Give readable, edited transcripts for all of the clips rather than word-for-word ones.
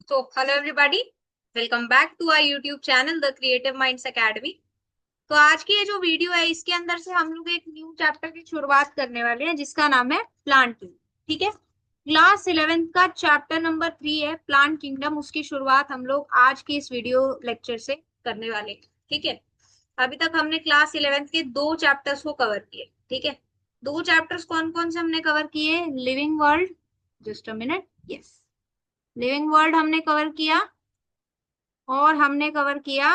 So, hello everybody, welcome back to our YouTube channel, The Creative Minds Academy. तो आज की ये जो वीडियो है इसके अंदर से हम लोग एक न्यू चैप्टर की शुरुआत करने वाले हैं जिसका नाम है प्लांट किंगडम। ठीक है, क्लास 11th का चैप्टर नंबर 3 है प्लांट किंगडम। उसकी शुरुआत हम लोग आज की इस वीडियो लेक्चर से करने वाले हैं। ठीक है, अभी तक हमने क्लास 11th के दो चैप्टर्स को कवर किए। ठीक है, दो चैप्टर्स कौन कौन से हमने कवर किए? Living world, just a minute, yes, living world हमने कवर किया और हमने कवर किया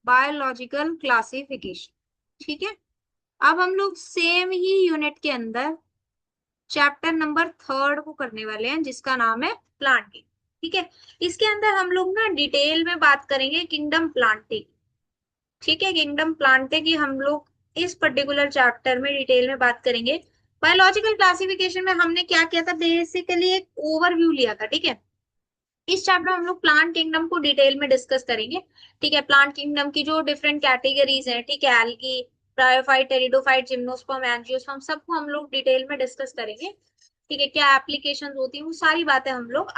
बायोलॉजिकल क्लासिफिकेशन। ठीक है, अब हम लोग सेम ही यूनिट के अंदर चैप्टर नंबर 3 को करने वाले हैं जिसका नाम है प्लांटिंग। ठीक है, इसके अंदर हम लोग ना डिटेल में बात करेंगे किंगडम प्लांटिंग। ठीक है, किंगडम प्लांटिंग की हम लोग इस पर्टिकुलर चैप्टर में डिटेल में बात करेंगे। बायोलॉजिकल क्लासिफिकेशन में हमने क्या किया था, बेसिकली एक ओवरव्यू लिया था। ठीक है, इस चैप्टर में हम लोग प्लांट किंगडम को डिटेल में डिस्कस करेंगे। ठीक है, प्लांट किंगडम की जो डिफरेंट कैटेगरीज हैं, ठीक है, algae, bryophyte, pteridophyte, gymnosperm, angiosperm, सबको हम लोग डिटेल में डिस्कस करेंगे। ठीक है, क्या एप्लीकेशन होती है वो सारी बातें हम लोग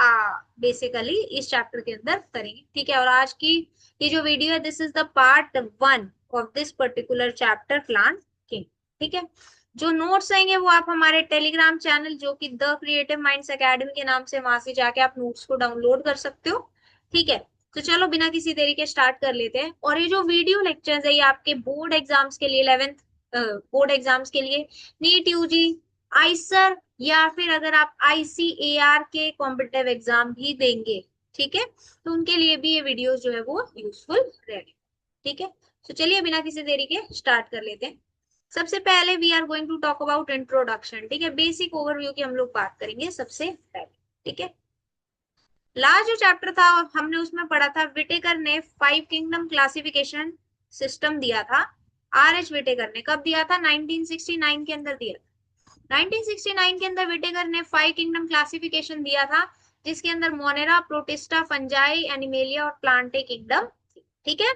बेसिकली इस चैप्टर के अंदर करेंगे। ठीक है, और आज की ये जो वीडियो है, this is the part 1 of this particular chapter plant king. ठीक है, जो नोट्स आएंगे वो आप हमारे टेलीग्राम चैनल जो कि द क्रिएटिव माइंड्स एकेडमी के नाम से, वहां से जाके आप नोट्स को डाउनलोड कर सकते हो। ठीक है, तो चलो बिना किसी देरी के स्टार्ट कर लेते हैं। और ये जो वीडियो लेक्चर्स है ये आपके बोर्ड एग्जाम्स के लिए, 11th बोर्ड एग्जाम्स के लिए, नीट यूजी, आईसर, या फिर अगर आप आईसीएआर के कॉम्पिटिटिव एग्जाम भी देंगे, ठीक है, तो उनके लिए भी ये वीडियो जो है वो यूजफुल रहेगी। ठीक है, तो चलिए बिना किसी देरी के स्टार्ट कर लेते हैं। सबसे पहले we are going to talk about introduction. ठीक है, बेसिक ओवरव्यू की हम लोग बात करेंगे सबसे पहले। ठीक है, लास्ट जो चैप्टर था हमने उसमें पढ़ा था, विटेकर ने 5 किंगडम क्लासिफिकेशन सिस्टम दिया था। आर एच विटेकर ने कब दिया था? 1969 के अंदर दिया था। 1969 के अंदर विटेकर ने 5 किंगडम क्लासिफिकेशन दिया था जिसके अंदर मोनेरा, प्रोटिस्टा, फंजाई, एनिमेलिया और प्लांटे किंगडम। ठीक है,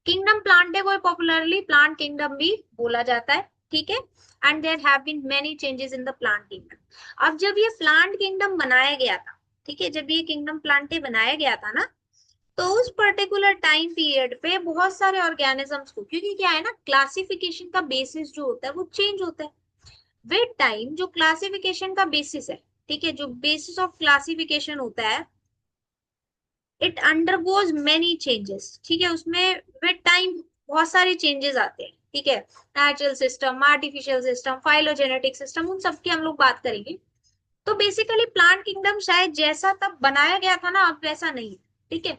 किंगडम प्लांटे को पॉपुलरली प्लांट किंगडम भी बोला जाता है। ठीक है, and there have been many changes in the plant kingdom. अब जब ये प्लांट किंगडम बनाया गया था, ठीक है, जब ये किंगडम प्लांटे बनाया गया था ना, तो उस पर्टिकुलर टाइम पीरियड पे बहुत सारे ऑर्गेनिजम्स को, क्योंकि क्या है ना, क्लासिफिकेशन का बेसिस जो होता है वो चेंज होता है विद टाइम। जो क्लासिफिकेशन का बेसिस है, ठीक है, जो बेसिस ऑफ क्लासिफिकेशन होता है, इट अंडरगोज मेनी चेंजेस। ठीक है, उसमें विद टाइम बहुत सारे चेंजेस आते हैं। ठीक है, natural system, artificial system, phylogenetic system, उन सब की हम लोग बात करेंगे। तो बेसिकली प्लांट किंगडम शायद जैसा तब बनाया गया था ना, अब वैसा नहीं है। ठीक है,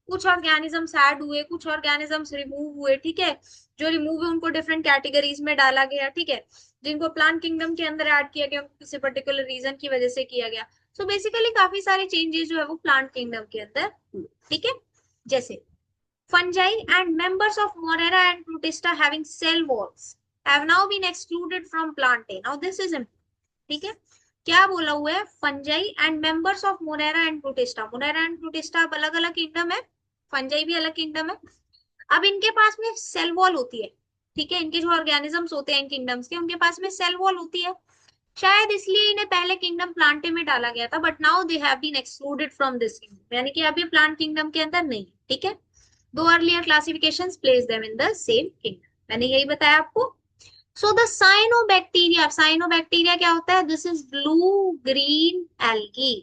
कुछ ऑर्गेनिजम्स ऐड हुए, कुछ ऑर्गेनिजम्स रिमूव हुए। ठीक है, जो रिमूव है उनको डिफरेंट कैटेगरीज में डाला गया। ठीक है, जिनको प्लांट किंगडम के अंदर ऐड किया गया उनको किसी पर्टिकुलर रीजन की वजह से किया गया। सो बेसिकली काफी सारे चेंजेस जो है वो प्लांट किंगडम के अंदर हुए। ठीक है, जैसे fungi and members of Monera and Protista having cell walls have now been excluded from plantae. Now this is important. ठीक है, क्या बोला हुआ है? Fungi and members of Monera and protista. Monera and protista अब अलग अलग किंगडम है, फंजाई भी अलग किंगडम है। अब इनके पास में सेल वॉल होती है। ठीक है, इनके जो ऑर्गेनिजम्स होते हैं इन किंगडम्स के, उनके पास में सेल वॉल होती है। शायद इसलिए इन्हें पहले किंगडम प्लांटे में डाला गया था, but now they have been excluded from this kingdom, यानी कि अभी प्लांट किंगडम के अंदर नहीं। ठीक है, दो earlier classifications place them in the same kingdom, मैंने यही बताया आपको। सो द साइनोबैक्टीरिया, साइनोबैक्टीरिया क्या होता है? This is blue green algae.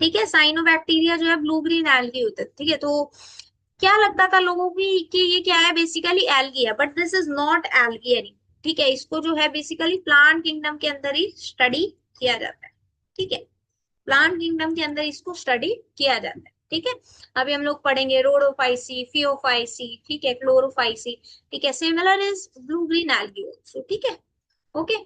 ठीक है, साइनोबैक्टीरिया जो है ब्लू ग्रीन एल्गी होता है। ठीक है, तो क्या लगता था लोगों की कि ये क्या है? बेसिकली एल्गी है, but this is not algae any. ठीक है, इसको जो है बेसिकली प्लांट किंगडम के अंदर ही स्टडी किया जाता है। ठीक है, प्लांट किंगडम के अंदर इसको स्टडी किया जाता है। ठीक है, अभी हम लोग पढ़ेंगे रोडोफाइसी, फियोफाइसी, ठीक है, क्लोरोफाइसी। ठीक है, similar is blue green algae also. ठीक है, okay.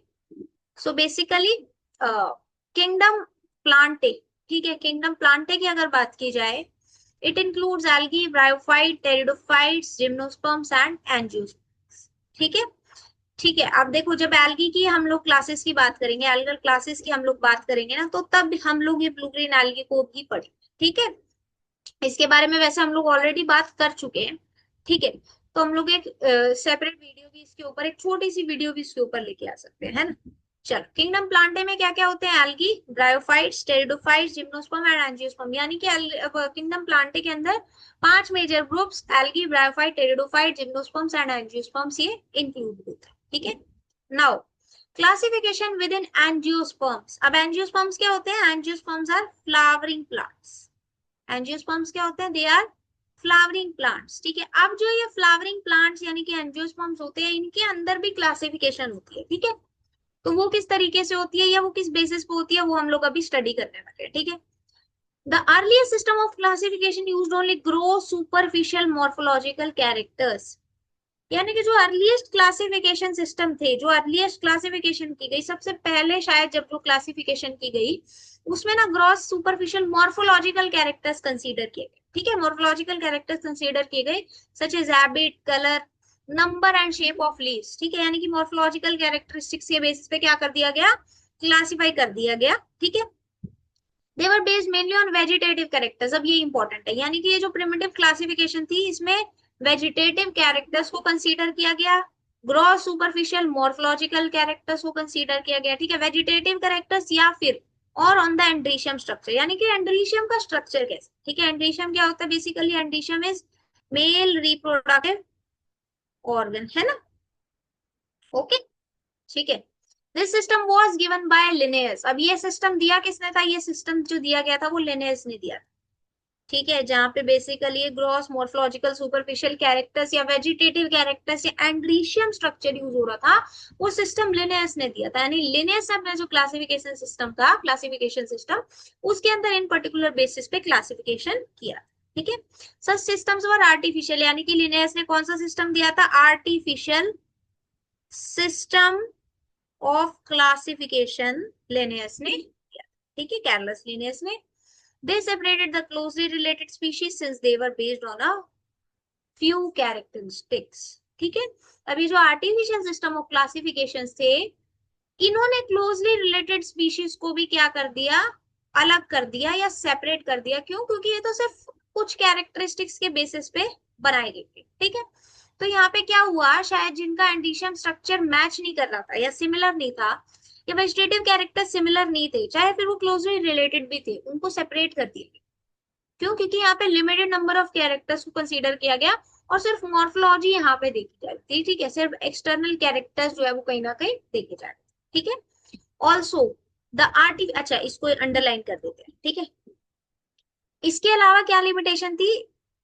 So basically kingdom Plantae, ठीक है, किंगडम प्लांटे की अगर बात की जाए, it includes algae, bryophyte, pteridophytes, gymnosperms and angiosperms. ठीक है, ठीक है, अब देखो जब एल्गी की हम लोग क्लासेस की बात करेंगे, एल्गल क्लासेस की हम लोग बात करेंगे ना, तो तब हम लोग ये ब्लू ग्रीन एल्गी को भी पढ़ेंगे। ठीक है, इसके बारे में वैसे हम लोग ऑलरेडी बात कर चुके हैं। ठीक है, तो हम लोग एक सेपरेट वीडियो भी इसके ऊपर, एक छोटी सी वीडियो भी इसके ऊपर लेके आ सकते हैं, है ना। चलो, किंगडम प्लांटे में क्या क्या होते हैं? Algae, bryophytes, pteridophytes, gymnosperm and angiosperm. यानी कि किंगडम प्लांटे के अंदर 5 major groups algae, bryophyte, pteridophyte, gymnosperms and angiosperms ये इंक्लूड होते हैं। ठीक है, now classification within angiosperms. अब एंजियोस्पर्म्स क्या होते हैं? Angiosperms are flowering plants. Angiosperms क्या होते हैं? They are flowering plants. ठीक है, अब जो ये फ्लावरिंग प्लांट्स यानी कि एंजियोस्पर्म्स होते हैं, इनके अंदर भी क्लासिफिकेशन होती है। ठीक है, तो वो किस तरीके से होती है या वो किस बेसिस पे होती है, वो हम लोग अभी स्टडी करने वाले हैं। ठीक है, the earliest system of classification used only gross superficial morphological characters. यानी कि जो अर्लीस्ट क्लासिफिकेशन सिस्टम थे, जो अर्लीस्ट क्लासिफिकेशन की गई, सबसे पहले शायद जब जो क्लासिफिकेशन की गई, उसमें ना gross superficial morphological characters considered किए गए। ठीक है, मॉर्फोलॉजिकल कैरेक्टर्स कंसीडर किए गए, such as habit, colour, number and shape of leaves. ठीक है, यानी कि मॉर्फोलॉजिकल कैरेक्टरिस्टिक्स के बेसिस पे क्या कर दिया गया? क्लासिफाई कर दिया गया। ठीक है, they were based mainly on vegetative characters. अब ये इंपॉर्टेंट है, यानी कि ये जो प्रिमिटिव क्लासिफिकेशन थी, इसमें वेजिटेटिव कैरेक्टर्स को कंसीडर किया गया, ग्रॉस सुपरफिशियल मॉर्फोलॉजिकल कैरेक्टर्स को कंसीडर किया गया। ठीक है, वेजिटेटिव कैरेक्टर्स या फिर और ऑन द एंड्रीशियम स्ट्रक्चर, यानी कि एंड्रीशियम का स्ट्रक्चर कैसे। ठीक है, एंड्रीशियम क्या होता है? Basically androecium is male reproductive organ, है ना? ओके, ठीक है। This system was given by Linnaeus. अब ये सिस्टम दिया किसने था? ये सिस्टम जो दिया गया था वो लिनेयस ने दिया। ठीक है, जहां पे basically gross morphological superficial characters या वेजिटेटिव कैरेक्टर्स या एंड्रीशियम स्ट्रक्चर यूज हो रहा था, वो सिस्टम लिनेयस ने दिया था। यानी लिनेयस ने अपना जो क्लासिफिकेशन सिस्टम था, क्लासिफिकेशन सिस्टम, उसके अंदर इन पर्टिकुलर बेसिस पे क्लासिफिकेशन किया। ठीक है, सच सिस्टम्स वर आर्टिफिशियल, यानी कि लिनेयस ने कौन सा सिस्टम दिया था? Artificial system of classification Linnaeus ने दिया। ठीक है, कैर्लस लिनेयस ने। They separated the closely related species since they were based on a few characteristics. ठीक है, अभी जो आर्टिफिशियल सिस्टम ऑफ क्लासिफिकेशन थे, इन्होंने क्लोजली रिलेटेड स्पीशीज को भी क्या कर दिया? अलग कर दिया या सेपरेट कर दिया। क्यों? क्योंकि ये तो सिर्फ कुछ कैरेक्टरिस्टिक्स के बेसिस पे बनाई गई थी। ठीक है, तो यहाँ पे क्या हुआ? शायद जिनका एंडीशियम स्ट्रक्चर मैच नहीं कर रहा था या सिमिलर नहीं था, या वेजिटेटिव कैरेक्टर सिमिलर नहीं थे, चाहे फिर वो क्लोजली रिलेटेड भी थे, उनको सेपरेट कर दिया। क्यों? क्योंकि यहाँ पे लिमिटेड नंबर ऑफ कैरेक्टर्स को कंसीडर किया गया और सिर्फ मॉर्फोलॉजी यहाँ पे देखी जाती थी। ठीक है, सिर्फ एक्सटर्नल कैरेक्टर्स जो है वो कहीं ना कहीं देखे जाते। ठीक है, ऑल्सो द आर्टिफ, अच्छा इसको अंडरलाइन कर देते हैं। ठीक है, इसके अलावा क्या लिमिटेशन थी?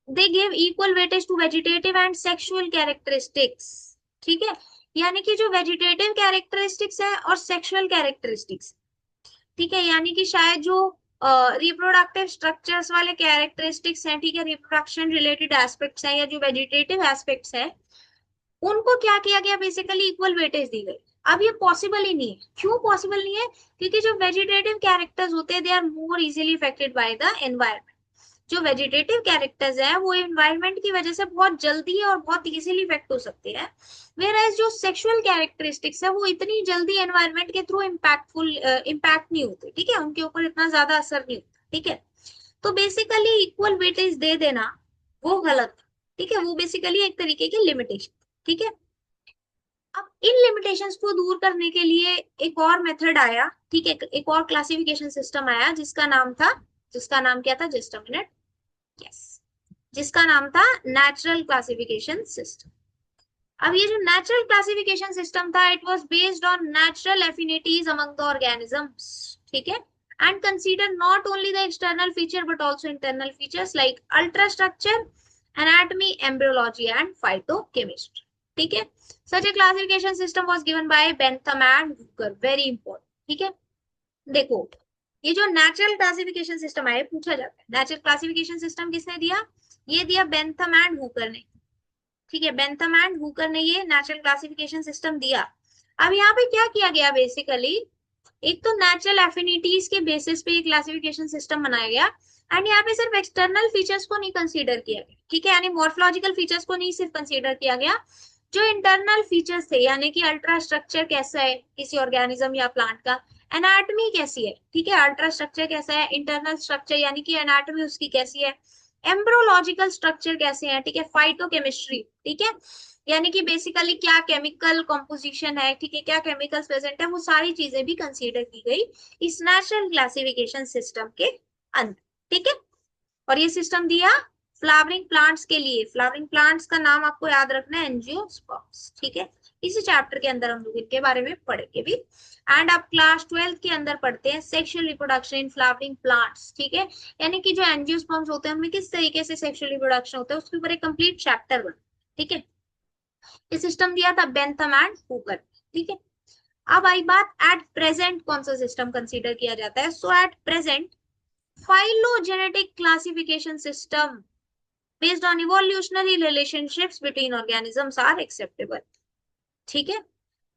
They give equal weightage to vegetative and sexual characteristics. ठीक है, यानी कि जो वेजिटेटिव कैरेक्टरिस्टिक्स है और सेक्सुअल कैरेक्टरिस्टिक्स, ठीक है, यानी कि शायद जो रिप्रोडक्टिव स्ट्रक्चर्स वाले कैरेक्टरिस्टिक्स हैं, ठीक है, रिप्रोडक्शन रिलेटेड एस्पेक्ट्स हैं या जो वेजिटेटिव एस्पेक्ट्स हैं, उनको क्या किया गया? बेसिकली इक्वल वेटेज दी गई। अब ये पॉसिबल ही नहीं है। क्यों पॉसिबल नहीं है? क्योंकि जो वेजिटेटिव कैरेक्टर्स होते हैं, they are more easily affected by the environment. जो वेजिटेटिव कैरेक्टर्स हैं वो एनवायरमेंट की वजह से बहुत जल्दी और बहुत इजीली इफेक्ट हो सकते हैं, वेयर जो सेक्सुअल कैरेक्टरिस्टिक्स है वो इतनी जल्दी एनवायरमेंट के थ्रू इम्पैक्ट नहीं होते। ठीक है, उनके ऊपर इतना ज्यादा असर नहीं होता। ठीक है, तो बेसिकली इक्वल वेटेज दे देना वो गलत। ठीक है, वो बेसिकली एक तरीके की लिमिटेशन। ठीक है, अब इन लिमिटेशंस को दूर करने के लिए एक और मेथड आया। ठीक है, एक और क्लासिफिकेशन सिस्टम आया जिसका नाम क्या था? जस्ट अ मिनट, यस, जिसका नाम था नेचुरल क्लासिफिकेशन सिस्टम। अब ये जो नेचुरल क्लासिफिकेशन सिस्टम था, it was based on natural affinities among the organisms. ठीक है, and consider not only the external feature but also internal features like ultra structure, anatomy, embryology and phytochemistry. ठीक है, such a classification system was given by Bentham and Hooker, very important. ठीक है, देखो ये जो natural classification system है, पूछा जाता है नेचुरल क्लासिफिकेशन सिस्टम किसने दिया? ये दिया बेंथम एंड हुकर ने। ठीक है, बेंथम एंड हुकर ने ये नेचुरल क्लासिफिकेशन सिस्टम दिया। अब यहाँ पे क्या किया गया? बेसिकली एक तो नेचुरल एफिनिटीज के बेसिस पे क्लासिफिकेशन सिस्टम बनाया गया, एंड यहाँ पे सिर्फ एक्सटर्नल फीचर्स को नहीं कंसीडर किया गया। ठीक है, यानी मॉर्फोलॉजिकल फीचर्स को नहीं सिर्फ कंसीडर किया गया, जो इंटरनल फीचर्स थे, यानी कि अल्ट्रा स्ट्रक्चर कैसा है किसी ऑर्गेनिज्म या प्लांट का, एनाटॉमी कैसी है। ठीक है, अल्ट्रा स्ट्रक्चर कैसा है, इंटरनल स्ट्रक्चर यानी कि एनाटॉमी उसकी कैसी है, एम्ब्रोलॉजिकल स्ट्रक्चर कैसे है, ठीक है, फाइटोकेमिस्ट्री। ठीक है, यानी कि बेसिकली क्या केमिकल कॉम्पोजिशन है, ठीक है, क्या केमिकल्स प्रेजेंट है, वो सारी चीजें भी कंसीडर की गई इस नेशनल क्लासिफिकेशन सिस्टम के अंदर, ठीक है। और ये सिस्टम दिया फ्लावरिंग प्लांट्स के लिए। फ्लावरिंग प्लांट्स का नाम आपको याद रखना है एंजियोस्पर्म्स, ठीक है। इसी चैप्टर के अंदर हम लोग इनके बारे में पढ़ेंगे भी। एंड आप क्लास 12 के अंदर पढ़ते हैं sexual reproduction in flowering plants, ठीक है। यानी कि जो एंजियोस्पर्म्स होते हैं उनमें किस तरीके से सेक्सुअल रिप्रोडक्शन होता है उसके ऊपर एक कंप्लीट चैप्टर बना, ठीक है। ये सिस्टम दिया था बेंथम एंड हुकर, ठीक है। अब आई बात एट प्रेजेंट कौन सा सिस्टम कंसीडर किया जाता है। So at present phylogenetic classification system based on evolutionary relationships between organisms are acceptable, ठीक है।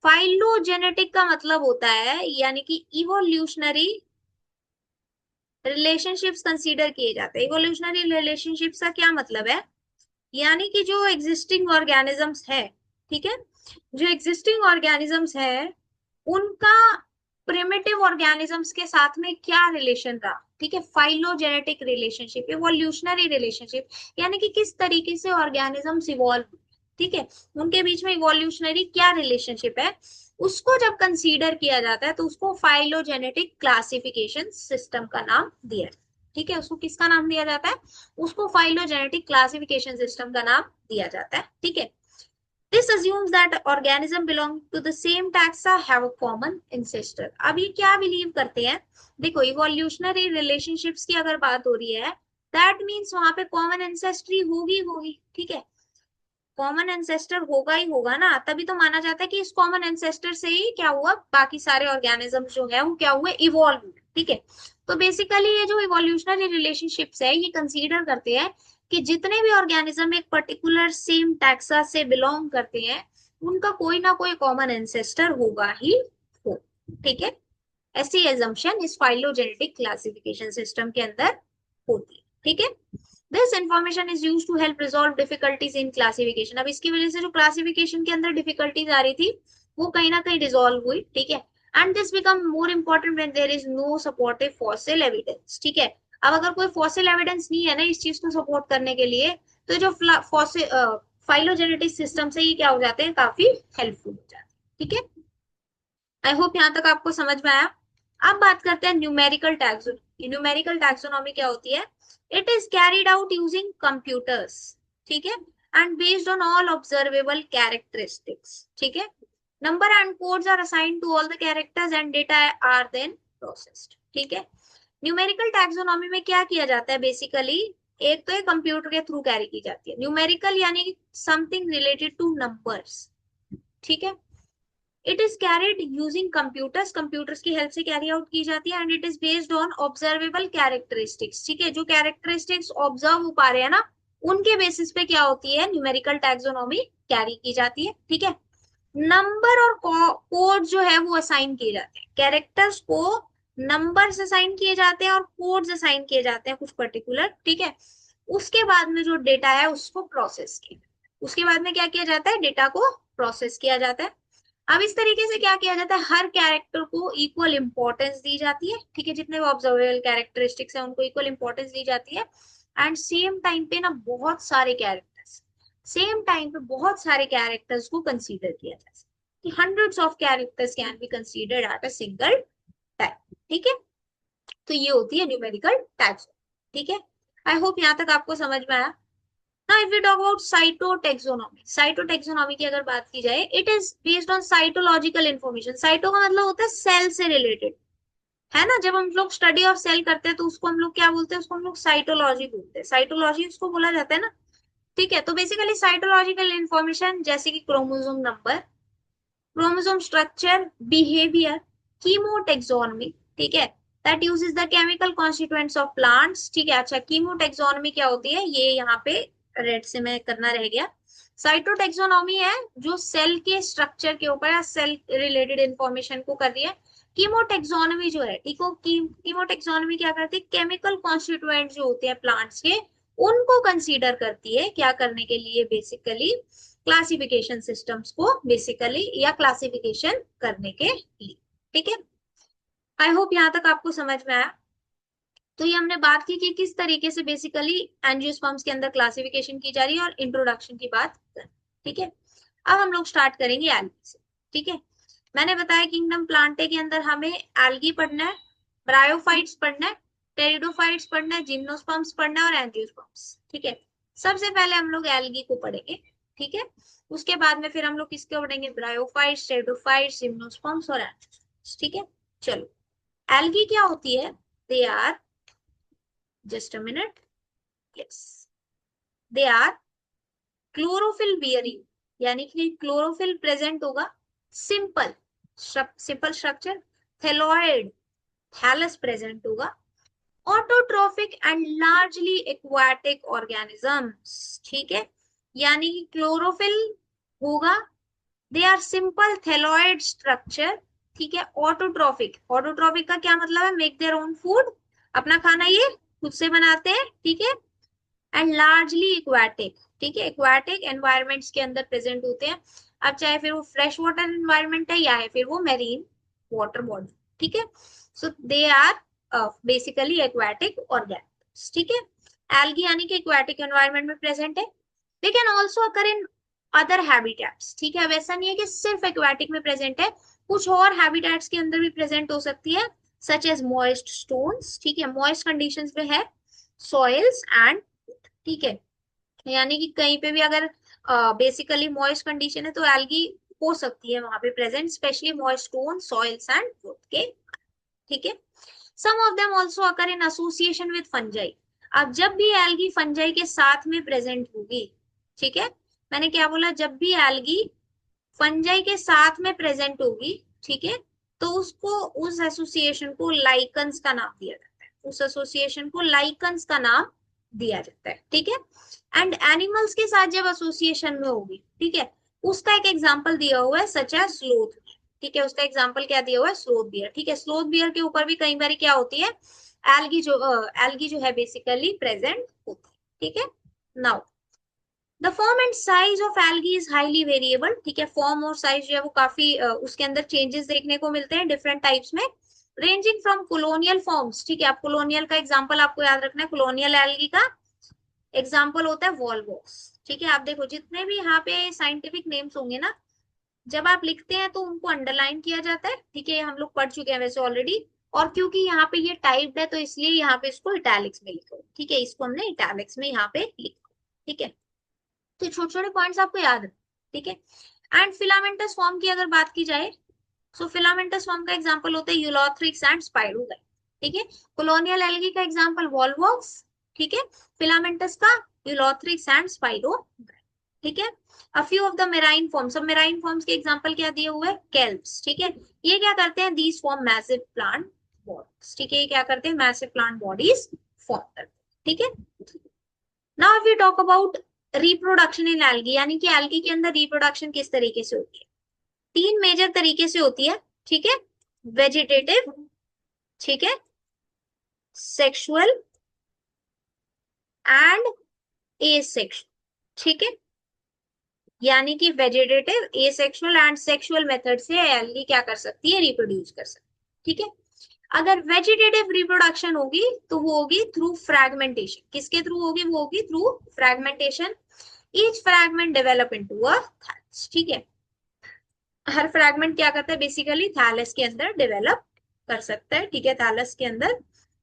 फाइलोजेनेटिक का मतलब होता है यानी कि इवोल्यूशनरी रिलेशनशिप्स कंसीडर किए जाते हैं। इवोल्यूशनरी रिलेशनशिप्स का क्या मतलब है, यानी कि जो एग्जिस्टिंग ऑर्गेनिजम्स है, ठीक है, जो एग्जिस्टिंग ऑर्गेनिजम्स है उनका प्रिमिटिव ऑर्गेनिजम्स के साथ में क्या रिलेशन रहा, ठीक है। फाइलोजेनेटिक रिलेशनशिप, इवोल्यूशनरी रिलेशनशिप, यानी कि किस तरीके से ऑर्गेनिजम्स इवॉल्व, ठीक है, उनके बीच में इवोल्यूशनरी क्या रिलेशनशिप है, उसको जब कंसीडर किया जाता है तो उसको फाइलोजेनेटिक क्लासिफिकेशन सिस्टम का नाम दिया जाता है, ठीक है। उसको किसका नाम दिया जाता है, उसको फाइलोजेनेटिक क्लासिफिकेशन सिस्टम का नाम दिया जाता है, ठीक है। This assumes that organism belong to the same taxa have a common ancestor. अब ये क्या बिलीव करते हैं, देखो इवोल्यूशनरी रिलेशनशिप्स की अगर बात हो रही है दैट मीन्स वहां पे कॉमन एंसेस्ट्री होगी, ठीक है। कॉमन एंसेस्टर होगा ही होगा ना, तभी तो माना जाता है कि इस कॉमन एंसेस्टर से ही क्या हुआ, बाकी सारे ऑर्गेनिज्म जो है वो क्या हुए, इवॉल्व, ठीक है। तो बेसिकली ये जो इवोल्यूशनरी रिलेशनशिप्स है ये कंसीडर करते हैं कि जितने भी ऑर्गेनिज्म एक पर्टिकुलर सेम टैक्सा से बिलोंग करते हैं उनका कोई ना कोई कॉमन एंसेस्टर होगा ही हो, ठीक है। ऐसी एजम्पशन इस फाइलोजेनेटिक क्लासिफिकेशन सिस्टम के अंदर होती है, ठीक है। This information is use to help resolve difficulties in classification. अब इसकी वजह से जो क्लासिफिकेशन के अंदर डिफिकल्टीज आ रही थी वो कहीं ना कहीं रिजॉल्व हुई, ठीक है। And this become more important when there is no supportive fossil evidence, ठीक है। अब अगर कोई फॉसिल एविडेंस नहीं है ना इस चीज को सपोर्ट करने के लिए तो जो फॉसिल फाइलोजेनेटिक सिस्टम से ये क्या हो जाते हैं, काफी हेल्पफुल हो जाते हैं, ठीक है। आई होप यहाँ तक आपको समझ में आया। अब बात करते हैं न्यूमेरिकल टैक्सोनॉमी। न्यूमेरिकल टैक्सोनॉमी क्या होती है, it is carried out using computers, ठीक है, and based on all observable characteristics, ठीक है। Number and codes are assigned to all the characters and data are then processed, ठीक है। न्यूमेरिकल टैक्सोनॉमी में क्या किया जाता है बेसिकली, एक तो ये कंप्यूटर के थ्रू कैरी की जाती है। न्यूमेरिकल यानी समथिंग रिलेटेड टू नंबर्स, ठीक है। It is carried using computers, computers की हेल्प से कैरी आउट की जाती है। And it is based on observable characteristics, ठीक है। जो कैरेक्टरिस्टिक्स ऑब्जर्व हो पा रहे हैं ना उनके बेसिस पे क्या होती है, न्यूमेरिकल टैक्सोनॉमी कैरी की जाती है, ठीक है। नंबर और कोड जो है वो असाइन किए जाते हैं, कैरेक्टर्स को नंबर्स असाइन किए जाते हैं और कोड्स असाइन किए जाते हैं कुछ पर्टिकुलर, ठीक है। उसके बाद में जो डेटा है उसको प्रोसेस किया, उसके बाद में क्या किया जाता है, डेटा को प्रोसेस किया जाता है। अब इस तरीके से क्या किया जाता है, हर कैरेक्टर को इक्वल इंपॉर्टेंस दी जाती है, ठीक है। जितने भी ऑब्जर्वेबल कैरेक्टरिस्टिक्स है उनको इक्वल इंपॉर्टेंस दी जाती है। एंड सेम टाइम पे ना बहुत सारे कैरेक्टर्स, सेम टाइम पे बहुत सारे कैरेक्टर्स को कंसीडर किया जा सकता है। Hundreds of characters can be considered at a single time, ठीक है। तो ये होती है न्यूमेरिकल टाइप्स, ठीक है। आई होप यहाँ तक आपको समझ में आया। Now, if we talk about cytotaxonomy, cytotaxonomy की अगर बात की जाए, it is based on cytological information. Cyto का मतलब होता है सेल से रिलेटेड, है ना। जब हम लोग स्टडी ऑफ सेल करते हैं तो उसको हम लोग क्या बोलते हैं, उसको हम लोग साइटोलॉजी बोलते हैं, साइटोलॉजी उसको बोला जाता है ना, ठीक है। तो बेसिकली साइटोलॉजिकल इंफॉर्मेशन जैसे कि chromosome number, chromosome structure, behaviour, chemotaxonomy, ठीक है, that uses the chemical constituents of plants, ठीक है। अच्छा कीमोटेक्सोनमी क्या होती है, ये यहाँ पे रेड से मैं करना रह गया। साइटोटेक्सोनॉमी है जो सेल के स्ट्रक्चर के ऊपर या सेल रिलेटेड इंफॉर्मेशन को कर रही है। कीमोटेक्सोनमी जो है, ठीक है, कीमोटेक्सोनमी क्या करती है, केमिकल कॉन्स्टिट्यूएंट जो होते हैं प्लांट्स के उनको कंसीडर करती है, क्या करने के लिए, बेसिकली क्लासिफिकेशन सिस्टम्स को बेसिकली या क्लासिफिकेशन करने के लिए, ठीक है। आई होप यहाँ तक आपको समझ में आया। तो ये हमने बात की कि किस तरीके से बेसिकली एंजियोस्पर्म्स के अंदर क्लासिफिकेशन की जा रही है और इंट्रोडक्शन की बात कर, ठीक है। अब हम लोग स्टार्ट करेंगे एल्गी से, ठीक है। मैंने बताया किंगडम प्लांटे के अंदर हमें एल्गी पढ़ना है, ब्रायोफाइट्स पढ़ना है, टेरिडोफाइट्स पढ़ना है, जिम्नोस्पर्म्स पढ़ना है और एंजियोस्पर्म्स, ठीक है। सबसे पहले हम लोग एल्गी को पढ़ेंगे, ठीक है। उसके बाद में फिर हम लोग किसके पढ़ेंगे, ब्रायोफाइट्स, टेरिडोफाइट्स, जिम्नोस्पर्म्स और एंजियोस्पर्म्स, ठीक है। चलो, एल्गी क्या होती है, they are, just a minute, yes, they are chlorophyll bearing, यानी कि क्लोरोफिल प्रेजेंट होगा, simple simple structure, thalloid, thallus present होगा, autotrophic and largely aquatic organisms, ठीक है। यानी कि क्लोरोफिल होगा, they are simple thalloid structure, ठीक है। ऑटोट्रॉफिक, ऑटोट्रॉफिक का क्या मतलब है, मेक देयर ओन फूड, अपना खाना ये खुद से बनाते हैं, ठीक है। एंड लार्जली एक्वाटिक, ठीक है, एक्वाटिक एनवायरमेंट्स के अंदर प्रेजेंट होते हैं। अब चाहे फिर वो फ्रेश वाटर एनवायरमेंट है या है फिर वो मेरीन वाटर बॉडी, ठीक है। So they are basically aquatic organisms, ठीक है। एल्गी यानी कि एक्वाटिक एनवायरमेंट में प्रेजेंट है। They can also occur in other habitats, ठीक है। वैसा नहीं है कि सिर्फ एक्वाटिक में प्रेजेंट है, कुछ और हैबिटेट्स के अंदर भी प्रेजेंट हो सकती है, सच एज मॉइस्ट स्टोन्स, ठीक है, मॉइस्ट कंडीशंस में है, सॉइल्स एंड, ठीक है। यानी कि कहीं पे भी अगर बेसिकली मॉइस्ट कंडीशन है तो एल्गी हो सकती है वहां पे present, specially moist stone, soils and fruit के, ठीक है। Some of them also occur in association with fungi. अब जब भी एल्गी फंजाई के साथ में प्रेजेंट होगी, ठीक है, मैंने क्या बोला, जब भी एल्गी फंजाई के साथ में प्रेजेंट होगी, ठीक है, तो उसको, उस एसोसिएशन को लाइकन्स का नाम दिया जाता है, उस एसोसिएशन को लाइकन्स का नाम दिया जाता है, ठीक है। एंड एनिमल्स के साथ जब एसोसिएशन में होगी, ठीक है, उसका एक एग्जांपल दिया हुआ है, सच है स्लोथ, ठीक है, उसका एग्जांपल क्या दिया हुआ है, स्लोथ बियर, ठीक है। स्लोथ बियर के ऊपर भी कई बार क्या होती है, एल्गी जो है बेसिकली प्रेजेंट होती है, ठीक है। Now the form and size of algae is highly variable, ठीक है। फॉर्म और साइज जो है वो काफी उसके अंदर चेंजेस देखने को मिलते हैं डिफरेंट टाइप्स में, रेंजिंग फ्रॉम कोलोनियल फॉर्म्स, ठीक है। आप कोलोनियल का एग्जांपल आपको याद रखना है, कोलोनियल एल्गी का एग्जाम्पल होता है वॉलवॉक्स, ठीक है। आप देखो जितने भी यहाँ पे साइंटिफिक नेम्स होंगे ना, जब आप लिखते हैं तो उनको अंडरलाइन किया जाता है, ठीक है, हम लोग पढ़ चुके हैं वैसे ऑलरेडी। और क्योंकि यहाँ पे ये टाइप्ड है तो इसलिए यहाँ पे इसको इटैलिक्स में लिखो, ठीक है, इसको हमने इटैलिक्स में यहाँ पे लिखा, ठीक है। तो छोटे छोटे पॉइंट्स आपको याद है, ठीक है। एंड फिलामेंटस फॉर्म की अगर बात की जाए, सो फिलामेंटस फॉर्म का एग्जांपल होता है यूलोथ्रिक्स एंड स्पाइरोगाइट, ठीक है। कोलोनियल एल्गी का एग्जांपल वॉलवॉक्स, ठीक है। फिलामेंटस का यूलोथ्रिक्स एंड स्पाइरोगाइट, ठीक है। A few of the marine forms, अब मेराइन फॉर्म्स के एग्जांपल क्या दिए हुए हैं, केल्प्स, ठीक है। ये क्या करते हैं, these form massive plant bodies, ठीक है, ये क्या करते हैं, मैसिव प्लांट बॉडीज फॉर्म करते हैं, ठीक है। Now if you talk about reproduction in algae, यानी कि एल्गी के अंदर रिप्रोडक्शन किस तरीके से होती है, तीन मेजर तरीके से होती है, ठीक है। वेजिटेटिव, ठीक है, सेक्सुअल एंड एसेक्सुअल, ठीक है। यानी कि vegetative, asexual and sexual method से एल्गी क्या कर सकती है, रिप्रोड्यूस कर सकती है, ठीक है। अगर वेजिटेटिव रिप्रोडक्शन होगी तो वो होगी थ्रू फ्रैगमेंटेशन, किसके थ्रू होगी, वो होगी through fragmentation. Each fragment develop into a thallus, ठीक है। हर फ्रैगमेंट क्या करता है, बेसिकली थैलस के अंदर डेवलप कर सकता है, ठीक है, थैलस के अंदर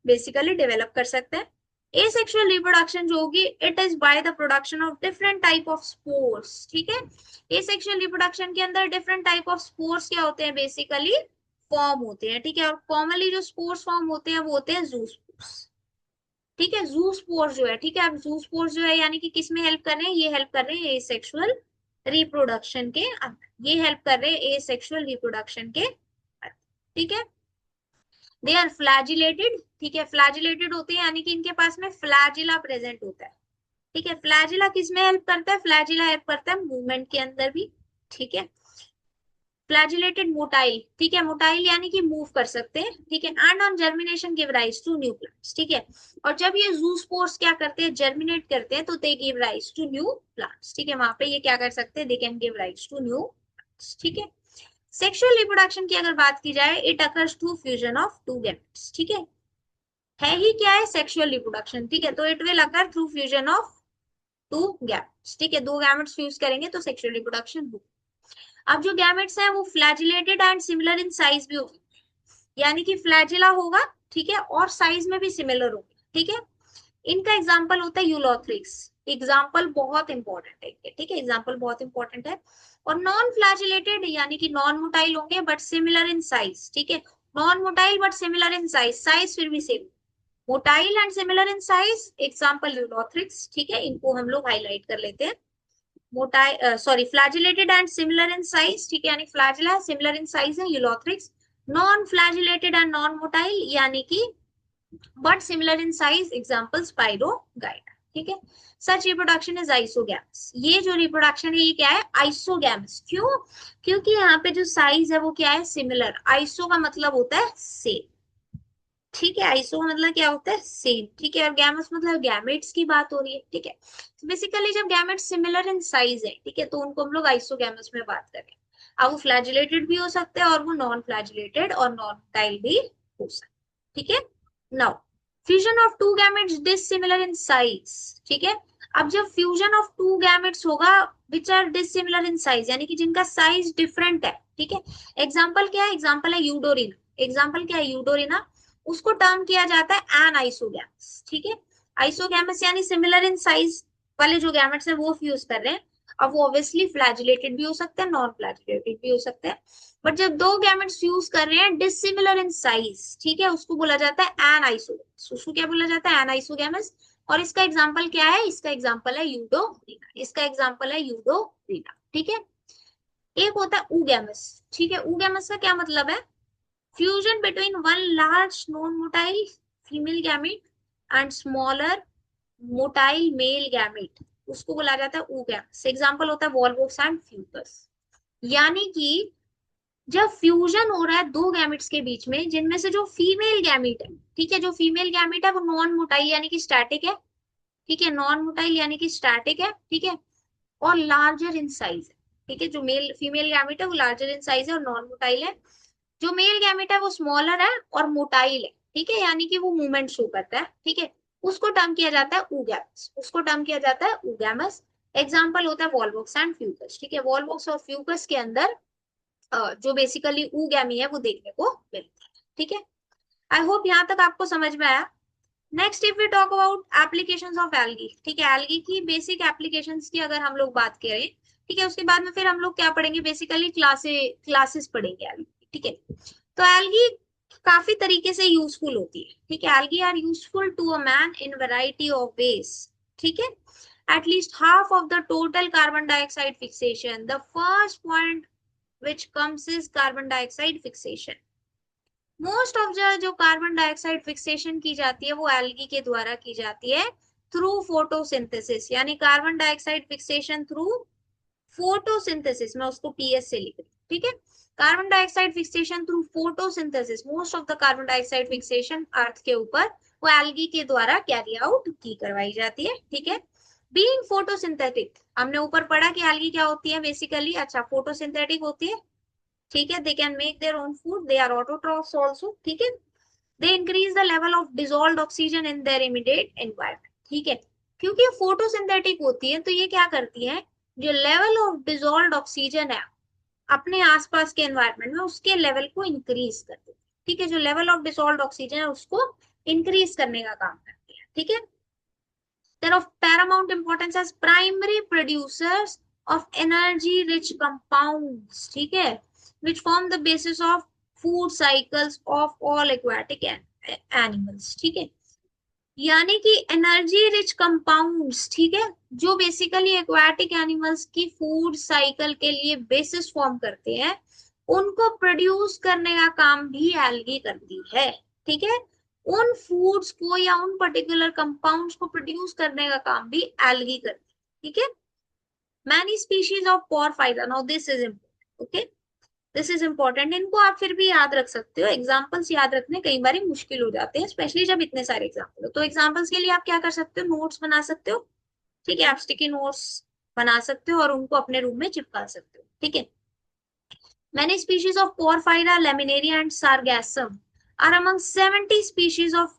बेसिकली डेवलप कर सकता है। एसेक्सुअल रिप्रोडक्शन जो होगी, it is by the production of different type of spores, ठीक है। एसेक्सुअल रिप्रोडक्शन के अंदर डिफरेंट टाइप ऑफ स्पोर्स क्या होते हैं, बेसिकली फॉर्म होते हैं, ठीक है। और कॉमनली जो स्पोर्स फॉर्म होते हैं वो होते हैं जू स्पोर्स, ठीक है। जू स्पोर्स जो है, ठीक है, अब जू स्पोर्स जो है यानी कि किस में हेल्प कर रहे हैं, ये हेल्प कर रहे हैं एसेक्सुअल रिप्रोडक्शन के अंदर, ये हेल्प कर रहे हैं एसेक्सुअल रिप्रोडक्शन के अंदर, ठीक है। दे आर फ्लैजिलेटेड, ठीक है, फ्लैजिलेटेड होते हैं यानी कि इनके पास में फ्लैजिला प्रेजेंट होता है, ठीक है। फ्लैजिला किस में हेल्प करता है, फ्लैजिला हेल्प करता है मूवमेंट के अंदर भी, ठीक है। फ्लैजिलेटेड मोटाइल, ठीक है, मोटाइल यानी कि मूव कर सकते हैं, ठीक है। And on germination give rise to new plants, ठीक है। और जब ये जूस्पोर्स क्या करते हैं, जर्मिनेट करते हैं तो they give rise to new plants, ठीक है। वहां पे ये क्या कर सकते हैं, they can give rise to new plants, ठीक है। सेक्सुअल रिप्रोडक्शन की अगर बात की जाए, it occurs through fusion of two gametes, ठीक है ही क्या है, सेक्सुअल रिप्रोडक्शन, ठीक है। तो it will occur through fusion of two gametes, ठीक है, दो गैमेट्स फ्यूज करेंगे तो सेक्सुअल रिप्रोडक्शन हो, अब जो गैमेट्स हैं वो flagellated and similar in size भी होगी, यानी कि फ्लैजिला होगा, ठीक है, और साइज में भी सिमिलर होगी, ठीक है। इनका एग्जाम्पल होता है यूलोथ्रिक्स। एग्जाम्पल बहुत इंपॉर्टेंट है, ठीक है, एग्जाम्पल बहुत इंपॉर्टेंट है। और नॉन फ्लैजिलेटेड यानी कि नॉन मोटाइल होंगे बट सिमिलर इन साइज, ठीक है, non motile but similar in size, size फिर भी same, motile and similar in size, example ulothrix, ठीक है, इनको हम लोग हाईलाइट कर लेते हैं। Motile sorry flagellated and similar in size, ठीक है, यानी फ्लैजिला सिमिलर इन साइज है ulothrix. Non flagellated and non motile यानी कि but similar in size, example spirogyra, ठीक है। सच रिप्रोडक्शन इज आइसोगैमस, ये जो रिप्रोडक्शन है ये क्या है, आइसोगैमस। क्यों? क्योंकि यहाँ पे जो साइज है वो क्या है, सिमिलर। आइसो का मतलब होता है सेम, ठीक है, आइसो का मतलब क्या होता है, सेम, ठीक है, और गैमस मतलब गैमेट्स की बात हो रही है, ठीक है। तो बेसिकली जब गैमेट्स सिमिलर इन साइज है, ठीक है, तो उनको हम लोग आइसोगैमस में बात करें। अब वो फ्लैजिलेटेड भी हो सकते हैं और वो नॉन फ्लैजिलेटेड और नॉन मोटाइल भी हो सकते हैं, ठीक है। Now fusion of two gametes dissimilar in size, ठीक है। अब जब फ्यूजन ऑफ टू गैमेट्स होगा which are dissimilar in size, यानी कि जिनका साइज डिफरेंट है, ठीक है। एग्जांपल क्या है, एग्जांपल है यूडोरिना, एग्जांपल क्या है, यूडोरिना, उसको टर्म किया जाता है एन आइसोगैमस, ठीक है। आइसोगैमस यानी सिमिलर इन साइज वाले जो गैमेट्स हैं वो फ्यूज कर रहे हैं। अब वो ऑब्वियसली फ्लैजिलेटेड भी हो सकते हैं, नॉन फ्लैजिलेटेड भी हो सकते हैं, बट जब दो गैमेट्स फ्यूज कर रहे हैं डिसिमिलर इन साइज, ठीक है, उसको बोला जाता है एन आइसोगैमस। उसको क्या बोला जाता है, एन आइसोगैमस। और इसका एग्जांपल क्या है, इसका एग्जांपल है यूडोरिना, इसका एग्जांपल है यूडोरिना, ठीक है। एक होता है ऊगैमस, ठीक है, ऊगैमस का क्या मतलब है, fusion between one large non-motile female gamete and smaller motile male gamete, उसको बोला जाता है oogamous। एग्जांपल होता है वॉल्वोक्स एंड फ्यूकस। यानी कि जब फ्यूजन हो रहा है दो गैमेट्स के बीच में जिनमें से जो फीमेल गैमेट है, ठीक है, जो फीमेल गैमेट है वो नॉन मोटाइल यानी कि स्टैटिक है, ठीक है, नॉन मोटाइल यानी कि स्टैटिक है, ठीक है, और लार्जर इन साइज है, ठीक है, जो मेल फीमेल गैमेट है वो लार्जर इन साइज है और नॉन मोटाइल है। जो मेल गैमेट है वो स्मॉलर है और मोटाइल है, ठीक है, यानी कि वो मूवमेंट शो करता है, ठीक है, उसको टर्म किया जाता है ऊगैमस, उसको टर्म किया जाता है ऊगैमस। एग्जांपल होता है वॉल्वोक्स एंड फ्यूकस, ठीक है, वॉल्वोक्स और फ्यूकस के अंदर जो बेसिकली ऊगैमी है वो देखने को मिलता है, ठीक है। आई होप यहाँ तक आपको समझ में आया। Next if we talk about applications of algae, ठीक है, एल्गी की बेसिक एप्लीकेशंस की अगर हम लोग बात करें, ठीक है, उसके बाद में फिर हम लोग क्या पढ़ेंगे, बेसिकली क्लासेस पढ़ेंगे एल्गी, ठीक है। तो एल्गी काफी तरीके से यूजफुल होती है, ठीक है, algae are useful to a man in variety of ways, ठीक है। At least half of the total carbon dioxide fixation, the first point which comes is carbon dioxide fixation। Most of जो carbon dioxide fixation की जाती है वो algae के द्वारा की जाती है थ्रू फोटोसिंथेसिस, यानी carbon dioxide fixation through photosynthesis, मैं उसको पीएस से लिख रही हूँ, ठीक है। Carbon dioxide fixation through photosynthesis, most of the carbon dioxide fixation earth के ऊपर वो एल्गी के द्वारा कैरी आउट की करवाई जाती है, ठीक है। बीइंग फोटोसिंथेटिक, हमने ऊपर पढ़ा कि एल्गी क्या होती है बेसिकली, अच्छा फोटोसिंथेटिक होती है, ठीक है, they can make their own food, they are autotrophs also, ठीक है। They increase the level of dissolved oxygen in their immediate environment, ठीक है, क्योंकि फोटोसिंथेटिक होती है तो ये क्या करती है, जो लेवल ऑफ डिसॉल्व्ड ऑक्सीजन है अपने आसपास के एनवायरनमेंट में उसके लेवल को इंक्रीज कर देती है, ठीक है, जो लेवल ऑफ डिसॉल्व्ड ऑक्सीजन है उसको इंक्रीज करने का काम करती है, ठीक है। They're of paramount importance as primary producers of energy rich compounds, ठीक है, which form the basis of food cycles of all aquatic animals, ठीक है, यानी कि एनर्जी रिच कंपाउंड्स, ठीक है, जो बेसिकली एक्वाटिक एनिमल्स की फूड साइकिल के लिए बेसिस फॉर्म करते हैं, उनको प्रोड्यूस करने का काम भी एल्गी करती है, ठीक है। उन फूड्स को या उन पर्टिकुलर कंपाउंड्स को प्रोड्यूस करने का काम भी एल्गी करती है, ठीक है। Many species of porphyra, now this is important, okay, this is important, इनको आप फिर भी याद रख सकते हो, एग्जाम्पल्स याद रखने कई बार मुश्किल हो जाते हैं स्पेशली जब इतने सारे एग्जाम्पल हो, तो एग्जाम्पल्स के लिए आप क्या कर सकते हो, नोट्स बना सकते हो, ठीक है, आप स्टिकी नोट्स बना सकते हो और उनको अपने रूम में चिपका सकते हो, ठीक है। Many species of Porphyra, laminaria, and sargassum are among 70 species of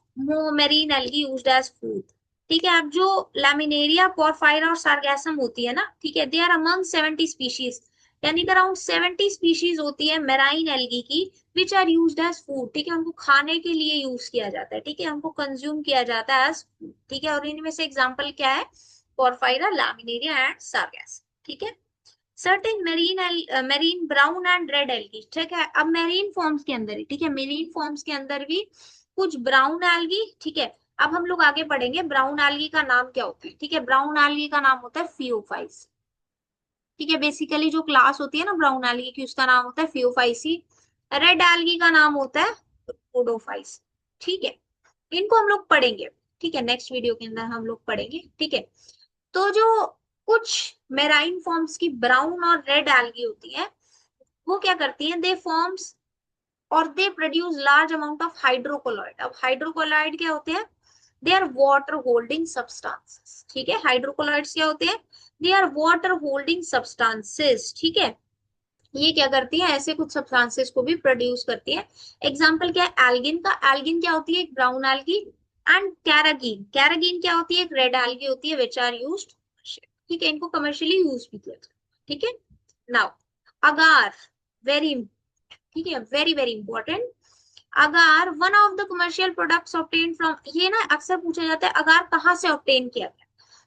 marine algae used as food. ठीक है, अब जो लैमिनेरिया पोरफायरा और सार्गैसम होती है ना, ठीक है, दे आर अमंग 70 स्पीशीज, यानी कि अराउंड 70 स्पीशीज होती है मेराइन एल्गी की which are used as food, ठीक है, उनको खाने के लिए यूज किया जाता है, ठीक है, उनको कंज्यूम किया जाता है एज फूड, ठीक है। और इनमें से एग्जांपल क्या है, पोरफायरा, लैमिनेरिया एंड सार्गेस, ठीक है। Certain marine brown and red algae, ठीक है। अब मेरीन फॉर्म्स के अंदर ही, ठीक है, मेरीन फॉर्म्स के अंदर भी कुछ ब्राउन एल्गी, ठीक है। अब हम लोग आगे पढ़ेंगे ब्राउन एल्गी का नाम क्या होता है, ठीक है। ब्राउन एल्गी का नाम होता है फियोफाइसी, ठीक है। बेसिकली जो क्लास होती है ना ब्राउन एल्गी की, उसका नाम होता है फियोफाइसी। रेड एल्गी का नाम होता है पोडोफाइस, ठीक है। इनको हम लोग पढ़ेंगे, ठीक है, नेक्स्ट वीडियो के अंदर हम लोग पढ़ेंगे, ठीक है। तो जो कुछ मेराइन फॉर्म्स की ब्राउन और रेड एल्गी होती है, वो क्या करती हैं, दे फॉर्म्स और they produce large amount of hydrocolloid. अब हाइड्रोकोलॉइड क्या होते हैं, they are water holding substances, ठीक है। हाइड्रोकोलॉइड्स क्या होते हैं, they are water holding substances, ठीक है। ये क्या करती है, ऐसे कुछ सब्सटेंसेस को भी प्रोड्यूस करती है। एग्जांपल क्या है एल्गिन का, एल्गिन क्या होती है, एक ब्राउन एल्गी। एंड कैरागीन, कैरागीन क्या होती है, एक रेड एल्गी होती है, विच आर यूज्ड, ठीक है, इनको कमर्शियली यूज भी किया जाता है, ठीक है। नाउ अगार, वेरी, ठीक है, very very important. Agar one of the commercial products obtain from, ये ना अक्सर पूछा जाता है अगार कहाँ से ऑब्टेन किया गया,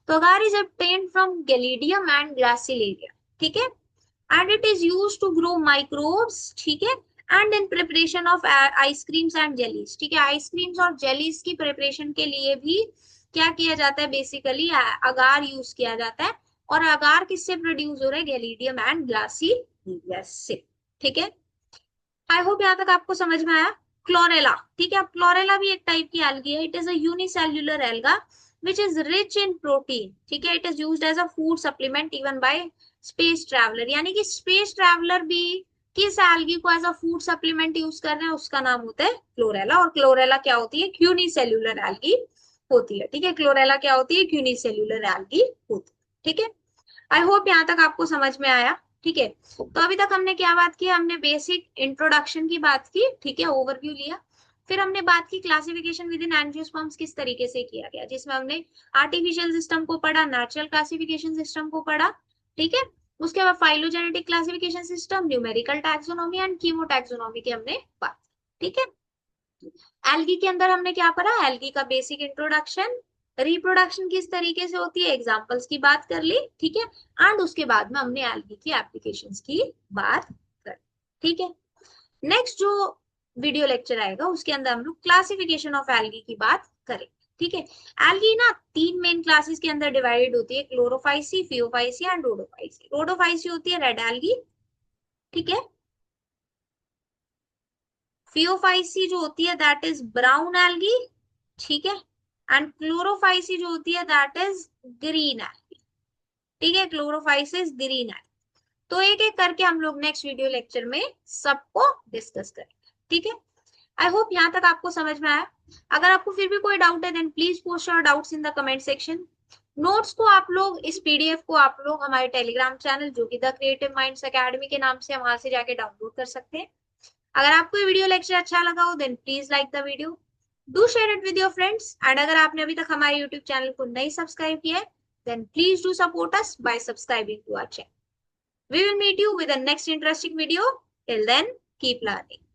तो agar is obtain from gelidium and gracilaria, ठीक है। And it is used to grow microbes, ठीक है। And in preparation of ice creams and jellies, ठीक है, आइसक्रीम्स और जेलीज की प्रिपरेशन के लिए भी क्या किया जाता है, बेसिकली अगार यूज किया जाता है। और अगार किससे प्रोड्यूस हो रहा है, गैलिडियम एंड ग्रासिलेरिया से, ठीक है। आई होप यहाँ तक आपको समझ में आया। क्लोरेला, ठीक है, अब क्लोरेला भी एक टाइप की एल्गी है। It is a unicellular alga which is rich in protein, ठीक है। It is used as a food supplement even by space traveller, यानी कि स्पेस ट्रैवलर भी किस एल्गी को as a food supplement use कर रहे हैं, उसका नाम होता है क्लोरेला। और क्लोरेला क्या होती है, यूनिसेल्युलर एल्गी होती है, ठीक है। क्लोरेला क्या होती है, यूनिसेल्युलर एल्गी होती है, ठीक है। आई होप यहाँ तक आपको समझ में आया, ठीक है। तो अभी तक हमने क्या बात की, हमने बेसिक इंट्रोडक्शन की बात की, ठीक है, ओवरव्यू लिया। फिर हमने बात की क्लासिफिकेशन विद इन एंजियोस्पर्म्स किस तरीके से किया गया, जिसमें हमने आर्टिफिशियल सिस्टम को पढ़ा, नेचुरल क्लासिफिकेशन सिस्टम को पढ़ा, ठीक है। उसके बाद phylogenetic classification system, numerical taxonomy and कीमोटैक्सोनॉमी की हमने बात, ठीक है। एल्गी के अंदर हमने क्या पढ़ा, एल्गी का बेसिक इंट्रोडक्शन, रिप्रोडक्शन किस तरीके से होती है, एग्जांपल्स की बात कर ली, ठीक है। एंड उसके बाद में हमने एल्गी की एप्लीकेशंस की बात कर, ठीक है। नेक्स्ट जो वीडियो लेक्चर आएगा उसके अंदर हम लोग क्लासिफिकेशन ऑफ एल्गी की बात करेंगे, ठीक है। एल्गी ना तीन मेन क्लासेस के अंदर डिवाइडेड होती है, Chlorophyceae, Phaeophyceae and Rhodophyceae. Rhodophyceae होती है रेड एल्गी, ठीक है। फियोफाइसी जो होती है दैट इज ब्राउन एल्गी, ठीक है। एंड क्लोरोफाइसी जो होती है दैट इज ग्रीन एल्गी, ठीक है, क्लोरोफाइसिस ग्रीन एल्गी। तो एक एक करके हम लोग नेक्स्ट वीडियो लेक्चर में सबको डिस्कस करेंगे, ठीक है। आई होप यहाँ तक आपको समझ में आया। अगर आपको फिर भी कोई डाउट है then please post your doubts in the comment section. Notes को आप लोग, इस पीडीएफ को आप लोग हमारे टेलीग्राम चैनल जो कि द क्रिएटिव माइंड्स एकेडमी के नाम से, वहां से जाके डाउनलोड कर सकते हैं। अगर आपको ये वीडियो लेक्चर अच्छा लगा हो then please like the video, do share it with your friends. And अगर आपने अभी तक हमारे यूट्यूब चैनल को नहीं सब्सक्राइब किया है then please do support us by subscribing to our channel. We will meet you with the next interesting video. Till then, keep learning.